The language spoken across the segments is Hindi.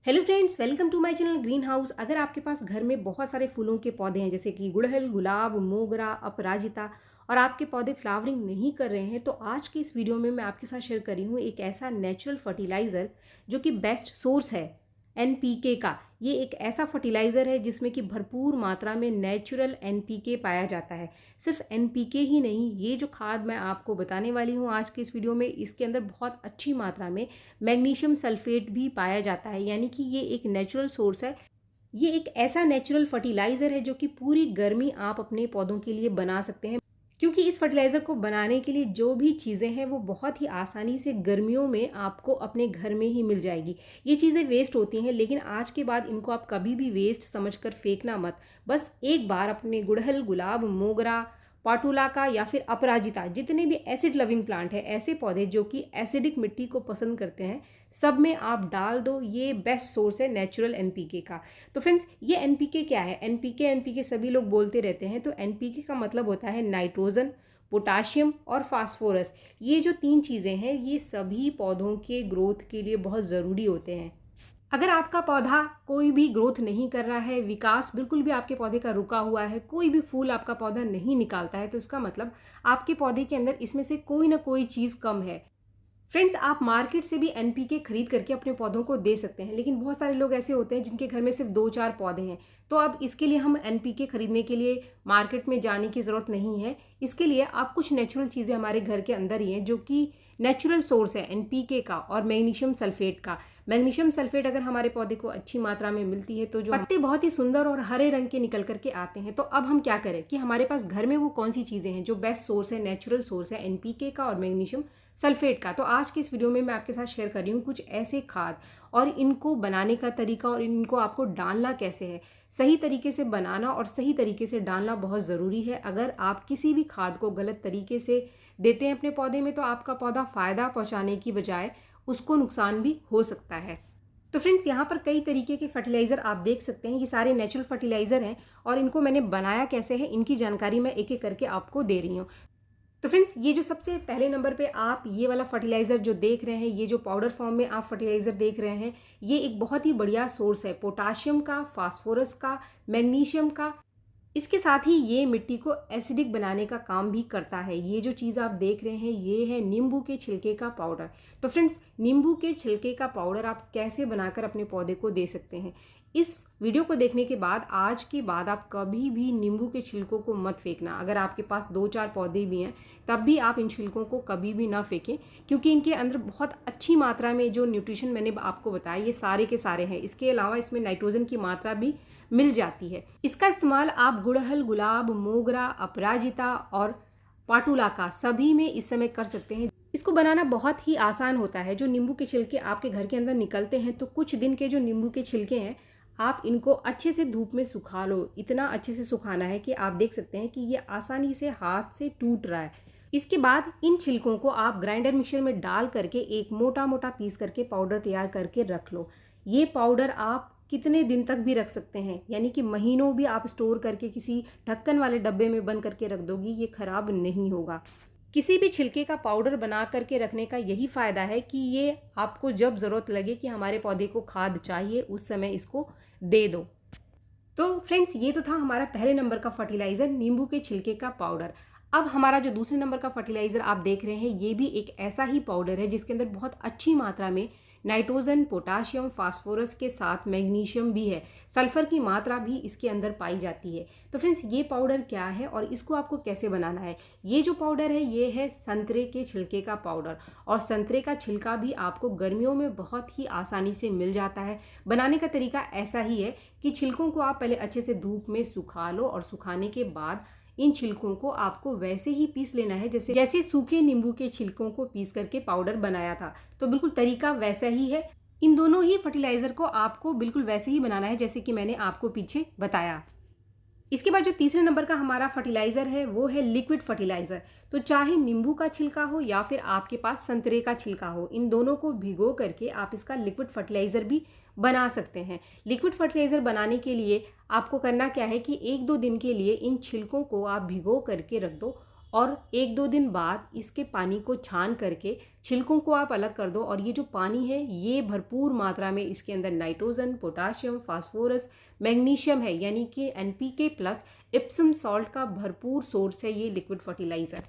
Hello friends, welcome to my channel green house. अगर आपके पास घर में बहुत सारे फूलों के पौधे हैं जैसे कि गुड़हल, गुलाब, मोगरा, अपराजिता और आपके पौधे फ्लावरिंग नहीं कर रहे हैं, तो आज की इस वीडियो में मैं आपके साथ शेयर कर रही हूँ एक ऐसा नेचुरल फर्टिलाइज़र जो कि बेस्ट सोर्स है एनपीके का। ये एक ऐसा फर्टिलाइज़र है जिसमें कि भरपूर मात्रा में नेचुरल एनपीके पाया जाता है। सिर्फ एनपीके ही नहीं, ये जो खाद मैं आपको बताने वाली हूँ आज के इस वीडियो में, इसके अंदर बहुत अच्छी मात्रा में मैग्नीशियम सल्फेट भी पाया जाता है, यानी कि ये एक नेचुरल सोर्स है। ये एक ऐसा नेचुरल फर्टिलाइज़र है जो कि पूरी गर्मी आप अपने पौधों के लिए बना सकते हैं, क्योंकि इस फर्टिलाइज़र को बनाने के लिए जो भी चीज़ें हैं वो बहुत ही आसानी से गर्मियों में आपको अपने घर में ही मिल जाएगी। ये चीज़ें वेस्ट होती हैं, लेकिन आज के बाद इनको आप कभी भी वेस्ट समझकर फेंकना मत। बस एक बार अपने गुड़हल, गुलाब, मोगरा, पाटुलाका या फिर अपराजिता, जितने भी एसिड लविंग प्लांट है, ऐसे पौधे जो कि एसिडिक मिट्टी को पसंद करते हैं, सब में आप डाल दो। ये बेस्ट सोर्स है नेचुरल एनपीके का। तो फ्रेंड्स, ये एनपीके क्या है? एनपीके एनपीके सभी लोग बोलते रहते हैं। तो एनपीके का मतलब होता है नाइट्रोजन, पोटाशियम और फास्फोरस। ये जो तीन चीज़ें हैं, ये सभी पौधों के ग्रोथ के लिए बहुत ज़रूरी होते हैं। अगर आपका पौधा कोई भी ग्रोथ नहीं कर रहा है, विकास बिल्कुल भी आपके पौधे का रुका हुआ है, कोई भी फूल आपका पौधा नहीं निकालता है, तो इसका मतलब आपके पौधे के अंदर इसमें से कोई ना कोई चीज़ कम है। फ्रेंड्स, आप मार्केट से भी एनपीके खरीद करके अपने पौधों को दे सकते हैं, लेकिन बहुत सारे लोग ऐसे होते हैं जिनके घर में सिर्फ 2-4 पौधे हैं। तो अब इसके लिए हम एनपीके खरीदने के लिए मार्केट में जाने की ज़रूरत नहीं है। इसके लिए आप कुछ नेचुरल चीज़ें हमारे घर के अंदर ही हैं जो कि नेचुरल सोर्स है एनपीके का और मैग्नीशियम सल्फेट का। मैग्नीशियम सल्फेट अगर हमारे पौधे को अच्छी मात्रा में मिलती है तो जो पत्ते बहुत ही सुंदर और हरे रंग के निकल करके आते हैं। तो अब हम क्या करें कि हमारे पास घर में वो कौन सी चीज़ें हैं जो बेस्ट सोर्स है, नेचुरल सोर्स है एनपीके का और मैग्नीशियम सल्फेट का। तो आज की इस वीडियो में मैं आपके साथ शेयर कर रही हूँ कुछ ऐसे खाद और इनको बनाने का तरीका और इनको आपको डालना कैसे है। सही तरीके से बनाना और सही तरीके से डालना बहुत ज़रूरी है। अगर आप किसी भी खाद को गलत तरीके से देते हैं अपने पौधे में, तो आपका पौधा फ़ायदा पहुँचाने की बजाय उसको नुकसान भी हो सकता है। तो फ्रेंड्स, यहाँ पर कई तरीके के फर्टिलाइज़र आप देख सकते हैं। ये सारे नेचुरल फर्टिलाइज़र हैं और इनको मैंने बनाया कैसे है, इनकी जानकारी मैं एक एक करके आपको दे रही हूँ। तो फ्रेंड्स, ये जो सबसे पहले नंबर पे आप ये वाला फर्टिलाइज़र जो देख रहे हैं, ये जो पाउडर फॉर्म में आप फर्टिलाइज़र देख रहे हैं, ये एक बहुत ही बढ़िया सोर्स है पोटाशियम का, फास्फोरस का, मैग्नीशियम का। इसके साथ ही ये मिट्टी को एसिडिक बनाने का काम भी करता है। ये जो चीज़ आप देख रहे हैं, ये है नींबू के छिलके का पाउडर। तो फ्रेंड्स, नींबू के छिलके का पाउडर आप कैसे बनाकर अपने पौधे को दे सकते हैं, इस वीडियो को देखने के बाद, आज के बाद आप कभी भी नींबू के छिलकों को मत फेंकना। अगर आपके पास 2-4 पौधे भी हैं, तब भी आप इन छिलकों को कभी भी ना फेंकें, क्योंकि इनके अंदर बहुत अच्छी मात्रा में जो न्यूट्रिशन मैंने आपको बताया, ये सारे के सारे हैं। इसके अलावा इसमें नाइट्रोजन की मात्रा भी मिल जाती है। इसका इस्तेमाल आप गुड़हल, गुलाब, मोगरा, अपराजिता और पाटुलाका सभी में इस समय कर सकते हैं। इसको बनाना बहुत ही आसान होता है। जो नींबू के छिलके आपके घर के अंदर निकलते हैं, तो कुछ दिन के जो नींबू के छिलके हैं, आप इनको अच्छे से धूप में सुखा लो। इतना अच्छे से सुखाना है कि आप देख सकते हैं कि ये आसानी से हाथ से टूट रहा है। इसके बाद इन छिलकों को आप ग्राइंडर मिक्सर में डाल करके एक मोटा मोटा पीस करके पाउडर तैयार करके रख लो। ये पाउडर आप कितने दिन तक भी रख सकते हैं, यानी कि महीनों भी आप स्टोर करके किसी ढक्कन वाले डब्बे में बंद करके रख दोगी, ये खराब नहीं होगा। किसी भी छिलके का पाउडर बना करके रखने का यही फ़ायदा है कि ये आपको जब ज़रूरत लगे कि हमारे पौधे को खाद चाहिए, उस समय इसको दे दो। तो फ्रेंड्स, ये तो था हमारा पहले नंबर का फर्टिलाइज़र, नींबू के छिलके का पाउडर। अब हमारा जो दूसरे नंबर का फर्टिलाइज़र आप देख रहे हैं, ये भी एक ऐसा ही पाउडर है जिसके अंदर बहुत अच्छी मात्रा में नाइट्रोजन, पोटाशियम, फास्फोरस के साथ मैग्नीशियम भी है। सल्फर की मात्रा भी इसके अंदर पाई जाती है। तो फ्रेंड्स, ये पाउडर क्या है और इसको आपको कैसे बनाना है? ये जो पाउडर है, ये है संतरे के छिलके का पाउडर। और संतरे का छिलका भी आपको गर्मियों में बहुत ही आसानी से मिल जाता है। बनाने का तरीका ऐसा ही है कि छिलकों को आप पहले अच्छे से धूप में सुखा लो और सुखाने के बाद इन छिलकों को आपको वैसे ही पीस लेना है जैसे सूखे नींबू के छिलकों को पीस करके पाउडर बनाया था। तो बिल्कुल तरीका वैसा ही है। इन दोनों ही फर्टिलाइज़र को आपको बिल्कुल वैसे ही बनाना है जैसे कि मैंने आपको पीछे बताया। इसके बाद जो तीसरे नंबर का हमारा फर्टिलाइज़र है, वो है लिक्विड फर्टिलाइज़र। तो चाहे नींबू का छिलका हो या फिर आपके पास संतरे का छिलका हो, इन दोनों को भिगो करके आप इसका लिक्विड फर्टिलाइज़र भी बना सकते हैं। लिक्विड फर्टिलाइज़र बनाने के लिए आपको करना क्या है कि 1-2 दिन के लिए इन छिलकों को आप भिगो करके रख दो और 1-2 दिन बाद इसके पानी को छान करके छिलकों को आप अलग कर दो। और ये जो पानी है ये भरपूर मात्रा में इसके अंदर नाइट्रोजन, पोटाशियम, फास्फोरस, मैग्नीशियम है, यानी कि NPK प्लस इप्सम सॉल्ट का भरपूर सोर्स है ये लिक्विड फर्टिलाइज़र।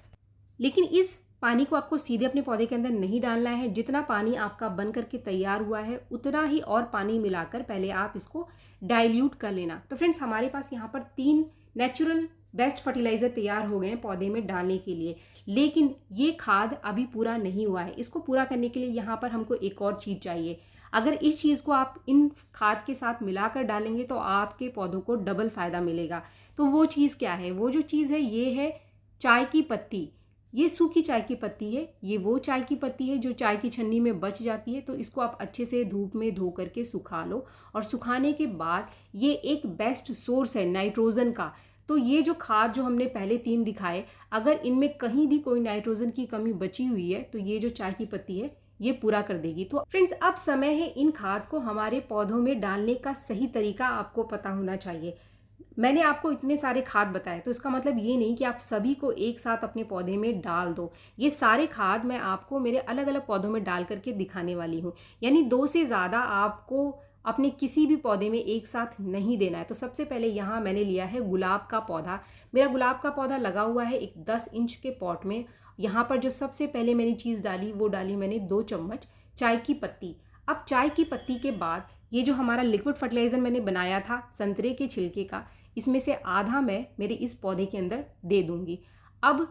लेकिन इस पानी को आपको सीधे अपने पौधे के अंदर नहीं डालना है। जितना पानी आपका बन करके तैयार हुआ है उतना ही और पानी मिलाकर पहले आप इसको डाइल्यूट कर लेना। तो फ्रेंड्स, हमारे पास यहाँ पर 3 नेचुरल बेस्ट फर्टिलाइज़र तैयार हो गए हैं पौधे में डालने के लिए। लेकिन ये खाद अभी पूरा नहीं हुआ है। इसको पूरा करने के लिए यहाँ पर हमको एक और चीज़ चाहिए। अगर इस चीज़ को आप इन खाद के साथ मिलाकर डालेंगे तो आपके पौधों को डबल फ़ायदा मिलेगा। तो वो चीज़ क्या है? वो जो चीज़ है ये है चाय की पत्ती। ये सूखी चाय की पत्ती है। ये वो चाय की पत्ती है जो चाय की छन्नी में बच जाती है। तो इसको आप अच्छे से धूप में धो करके सुखा लो, और सुखाने के बाद ये एक बेस्ट सोर्स है नाइट्रोजन का। तो ये जो खाद जो हमने पहले 3 दिखाए, अगर इनमें कहीं भी कोई नाइट्रोजन की कमी बची हुई है तो ये जो चाय की पत्ती है ये पूरा कर देगी। तो फ्रेंड्स, अब समय है इन खाद को हमारे पौधों में डालने का। सही तरीका आपको पता होना चाहिए। मैंने आपको इतने सारे खाद बताए, तो इसका मतलब ये नहीं कि आप सभी को एक साथ अपने पौधे में डाल दो। ये सारे खाद मैं आपको मेरे अलग अलग पौधों में डाल करके दिखाने वाली हूँ, यानी 2 से ज़्यादा आपको अपने किसी भी पौधे में एक साथ नहीं देना है। तो सबसे पहले यहाँ मैंने लिया है गुलाब का पौधा। मेरा गुलाब का पौधा लगा हुआ है एक 10 इंच के पॉट में। यहाँ पर जो सबसे पहले मैंने चीज़ डाली वो डाली मैंने 2 चम्मच चाय की पत्ती। अब चाय की पत्ती के बाद ये जो हमारा लिक्विड फर्टिलाइज़र मैंने बनाया था संतरे के छिलके का, इसमें से आधा मैं मेरे इस पौधे के अंदर दे दूंगी। अब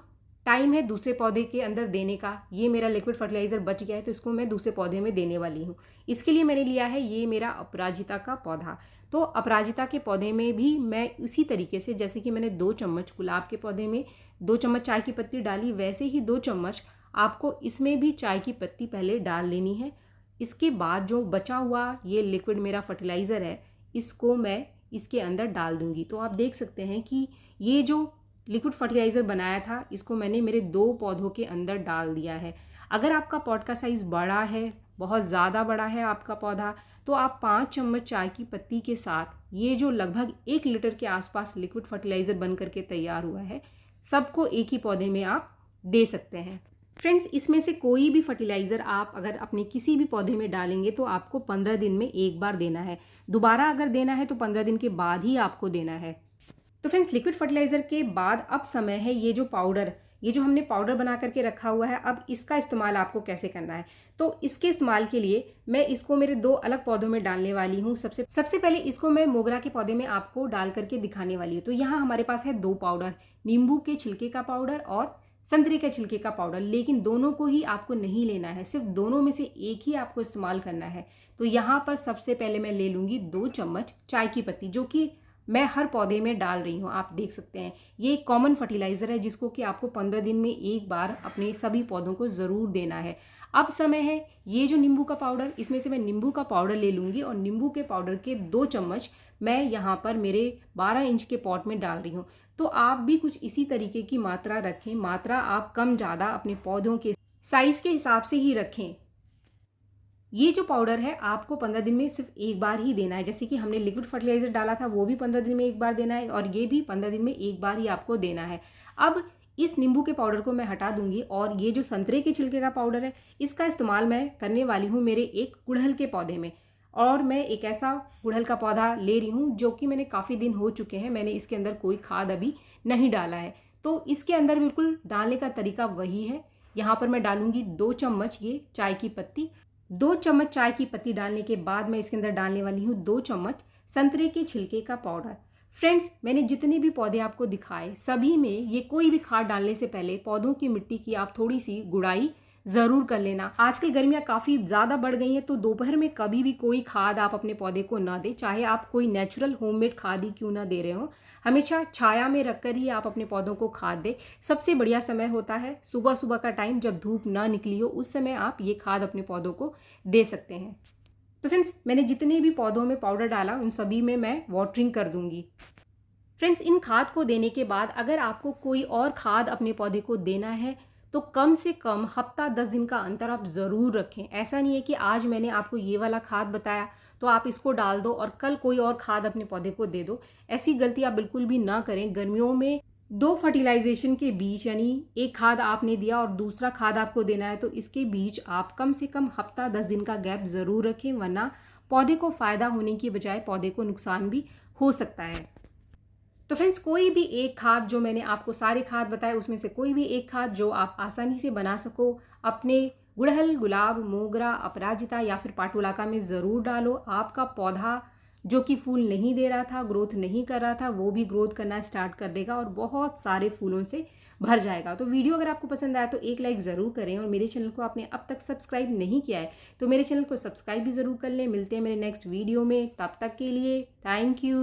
टाइम है दूसरे पौधे के अंदर देने का। ये मेरा लिक्विड फर्टिलाइज़र बच गया है तो इसको मैं दूसरे पौधे में देने वाली हूँ। इसके लिए मैंने लिया है ये मेरा अपराजिता का पौधा। तो अपराजिता के पौधे में भी मैं इसी तरीके से, जैसे कि मैंने 2 चम्मच गुलाब के पौधे में 2 चम्मच चाय की पत्ती डाली, वैसे ही 2 चम्मच आपको इसमें भी चाय की पत्ती पहले डाल लेनी है। इसके बाद जो बचा हुआ ये लिक्विड मेरा फर्टिलाइज़र है, इसको मैं इसके अंदर डाल दूंगी। तो आप देख सकते हैं कि ये जो लिक्विड फर्टिलाइज़र बनाया था इसको मैंने मेरे 2 पौधों के अंदर डाल दिया है। अगर आपका पॉट का साइज़ बड़ा है, बहुत ज़्यादा बड़ा है आपका पौधा, तो आप 5 चम्मच चाय की पत्ती के साथ ये जो लगभग 1 लीटर के आसपास लिक्विड फर्टिलाइज़र बन करके तैयार हुआ है, सबको एक ही पौधे में आप दे सकते हैं। फ्रेंड्स, इसमें से कोई भी फर्टिलाइज़र आप अगर अपने किसी भी पौधे में डालेंगे तो आपको 15 दिन में एक बार देना है। दोबारा अगर देना है तो 15 दिन के बाद ही आपको देना है। तो फ्रेंड्स, लिक्विड फर्टिलाइज़र के बाद अब समय है ये जो पाउडर, ये जो हमने पाउडर बना करके रखा हुआ है, अब इसका इस्तेमाल आपको कैसे करना है। तो इसके इस्तेमाल के लिए मैं इसको मेरे 2 अलग पौधों में डालने वाली हूँ। सबसे पहले इसको मैं मोगरा के पौधे में आपको डाल करके दिखाने वाली हूँ। तो यहाँ हमारे पास है 2 पाउडर, नींबू के छिलके का पाउडर और संतरे के छिलके का पाउडर। लेकिन दोनों को ही आपको नहीं लेना है, सिर्फ दोनों में से एक ही आपको इस्तेमाल करना है। तो यहाँ पर सबसे पहले मैं ले लूँगी 2 चम्मच चाय की पत्ती, जो कि मैं हर पौधे में डाल रही हूँ। आप देख सकते हैं ये एक कॉमन फर्टिलाइज़र है जिसको कि आपको 15 दिन में एक बार अपने सभी पौधों को ज़रूर देना है। अब समय है ये जो नींबू का पाउडर, इसमें से मैं नींबू का पाउडर ले लूँगी और नींबू के पाउडर के 2 चम्मच मैं यहाँ पर मेरे 12 इंच के पॉट में डाल रही हूँ। तो आप भी कुछ इसी तरीके की मात्रा रखें। मात्रा आप कम ज़्यादा अपने पौधों के साइज़ के हिसाब से ही रखें। ये जो पाउडर है आपको 15 दिन में सिर्फ एक बार ही देना है। जैसे कि हमने लिक्विड फर्टिलाइज़र डाला था वो भी 15 दिन में एक बार देना है, और ये भी 15 दिन में एक बार ही आपको देना है। अब इस नींबू के पाउडर को मैं हटा दूंगी और ये जो संतरे के छिलके का पाउडर है इसका इस्तेमाल मैं करने वाली हूँ मेरे एक गुड़हल के पौधे में। और मैं एक ऐसा गुड़हल का पौधा ले रही हूँ जो कि मैंने काफ़ी दिन हो चुके हैं, मैंने इसके अंदर कोई खाद अभी नहीं डाला है। तो इसके अंदर बिल्कुल डालने का तरीका वही है। यहाँ पर मैं डालूंगी 2 चम्मच ये चाय की पत्ती। 2 चम्मच चाय की पत्ती डालने के बाद मैं इसके अंदर डालने वाली हूँ 2 चम्मच संतरे के छिलके का पाउडर। फ्रेंड्स, मैंने जितने भी पौधे आपको दिखाए सभी में ये कोई भी खाद डालने से पहले पौधों की मिट्टी की आप थोड़ी सी गुड़ाई ज़रूर कर लेना। आजकल गर्मियाँ काफ़ी ज़्यादा बढ़ गई हैं, तो दोपहर में कभी भी कोई खाद आप अपने पौधे को ना दें, चाहे आप कोई नेचुरल होममेड खाद ही क्यों ना दे रहे हो। हमेशा छाया में रखकर ही आप अपने पौधों को खाद दें। सबसे बढ़िया समय होता है सुबह सुबह का टाइम, जब धूप ना निकली हो, उस समय आप ये खाद अपने पौधों को दे सकते हैं। तो फ्रेंड्स, मैंने जितने भी पौधों में पाउडर डाला उन सभी में मैं वाटरिंग कर दूंगी। फ्रेंड्स, इन खाद को देने के बाद अगर आपको कोई और खाद अपने पौधे को देना है तो कम से कम हफ्ता 10 दिन का अंतर आप ज़रूर रखें। ऐसा नहीं है कि आज मैंने आपको ये वाला खाद बताया तो आप इसको डाल दो और कल कोई और खाद अपने पौधे को दे दो। ऐसी गलती आप बिल्कुल भी ना करें। गर्मियों में दो फर्टिलाइजेशन के बीच, यानी एक खाद आपने दिया और दूसरा खाद आपको देना है, तो इसके बीच आप कम से कम हफ्ता 10 दिन का गैप ज़रूर रखें, वरना पौधे को फ़ायदा होने की बजाय पौधे को नुकसान भी हो सकता है। तो फ्रेंड्स, कोई भी एक खाद, जो मैंने आपको सारे खाद बताए उसमें से कोई भी एक खाद जो आप आसानी से बना सको, अपने गुड़हल, गुलाब, मोगरा, अपराजिता या फिर पाटुलाका में ज़रूर डालो। आपका पौधा जो कि फूल नहीं दे रहा था, ग्रोथ नहीं कर रहा था, वो भी ग्रोथ करना स्टार्ट कर देगा और बहुत सारे फूलों से भर जाएगा। तो वीडियो अगर आपको पसंद आया तो एक लाइक ज़रूर करें, और मेरे चैनल को आपने अब तक सब्सक्राइब नहीं किया है तो मेरे चैनल को सब्सक्राइब भी ज़रूर कर लें। मिलते हैं मेरे नेक्स्ट वीडियो में, तब तक के लिए थैंक यू।